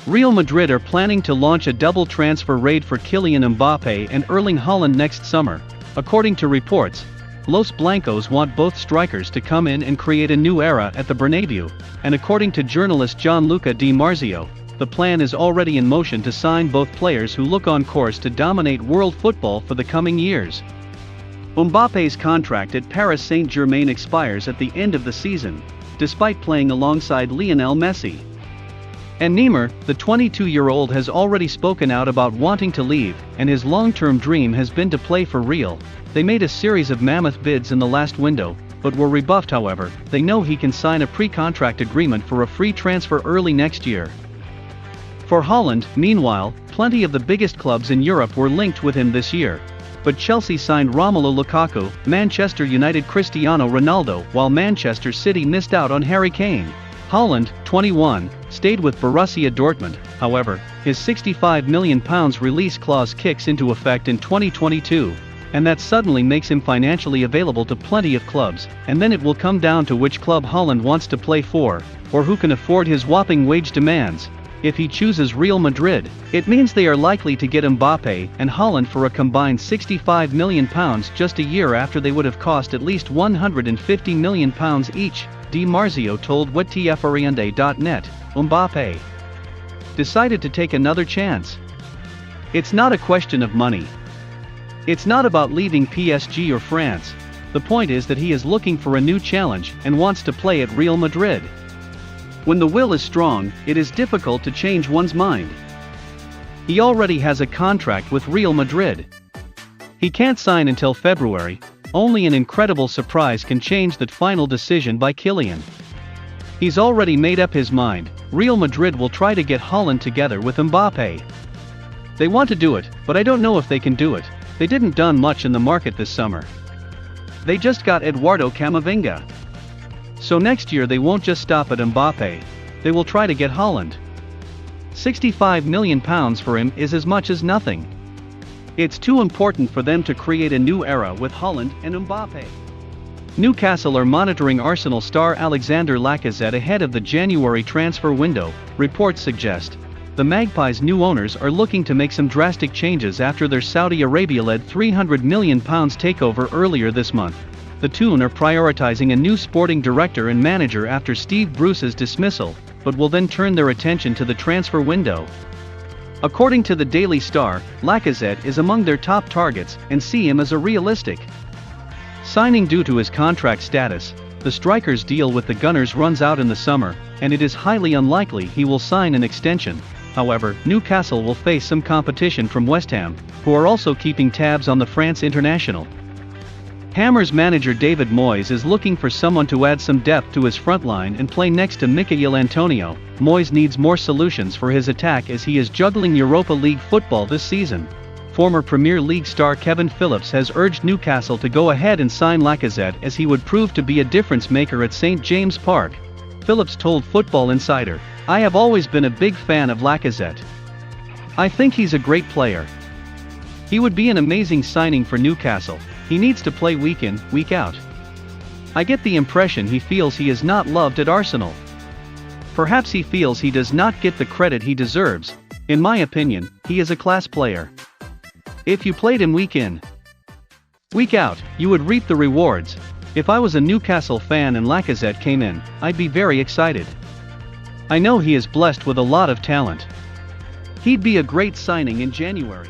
Real Madrid are planning to launch a double transfer raid for Kylian Mbappe and Erling Haaland next summer. According to reports, Los Blancos want both strikers to come in and create a new era at the Bernabeu, and according to journalist Gianluca Di Marzio, the plan is already in motion to sign both players who look on course to dominate world football for the coming years. Mbappe's contract at Paris Saint-Germain expires at the end of the season, despite playing alongside Lionel Messi. And Neymar, the 22-year-old, has already spoken out about wanting to leave, and his long-term dream has been to play for Real. They made a series of mammoth bids in the last window, but were rebuffed. However, they know he can sign a pre-contract agreement for a free transfer early next year. For Haaland, meanwhile, plenty of the biggest clubs in Europe were linked with him this year. But Chelsea signed Romelu Lukaku, Manchester United Cristiano Ronaldo, while Manchester City missed out on Harry Kane. Haaland, 21, stayed with Borussia Dortmund. However, his £65 million release clause kicks into effect in 2022, and that suddenly makes him financially available to plenty of clubs, and then it will come down to which club Haaland wants to play for, or who can afford his whopping wage demands. If he chooses Real Madrid, it means they are likely to get Mbappe and Haaland for a combined £65 million just a year after they would have cost at least £150 million each, Di Marzio told WTForiente.net. Mbappe decided to take another chance. It's not a question of money. It's not about leaving PSG or France. The point is that he is looking for a new challenge and wants to play at Real Madrid. When the will is strong, it is difficult to change one's mind. He already has a contract with Real Madrid. He can't sign until February. Only an incredible surprise can change that final decision by Kylian. He's already made up his mind. Real Madrid will try to get Haaland together with Mbappe. They want to do it, but I don't know if they can do it. They didn't done much in the market this summer. They just got Eduardo Camavinga. So next year they won't just stop at Mbappe, they will try to get Haaland. £65 million for him is as much as nothing. It's too important for them to create a new era with Haaland and Mbappe. Newcastle are monitoring Arsenal star Alexander Lacazette ahead of the January transfer window, reports suggest. The Magpies' new owners are looking to make some drastic changes after their Saudi Arabia-led £300 million takeover earlier this month. The Toon are prioritizing a new sporting director and manager after Steve Bruce's dismissal, but will then turn their attention to the transfer window. According to the Daily Star, Lacazette is among their top targets and see him as a realistic signing due to his contract status. The striker's deal with the Gunners runs out in the summer, and it is highly unlikely he will sign an extension. However, Newcastle will face some competition from West Ham, who are also keeping tabs on the France international. Hammers manager David Moyes is looking for someone to add some depth to his front line and play next to Mikel Antonio. Moyes needs more solutions for his attack as he is juggling Europa League football this season. Former Premier League star Kevin Phillips has urged Newcastle to go ahead and sign Lacazette as he would prove to be a difference maker at St. James Park. Phillips told Football Insider, "I have always been a big fan of Lacazette. I think he's a great player. He would be an amazing signing for Newcastle. He needs to play week in, week out. I get the impression he feels he is not loved at Arsenal. Perhaps he feels he does not get the credit he deserves. In my opinion, he is a class player. If you played him week in, week out, you would reap the rewards. If I was a Newcastle fan and Lacazette came in, I'd be very excited. I know he is blessed with a lot of talent. He'd be a great signing in January."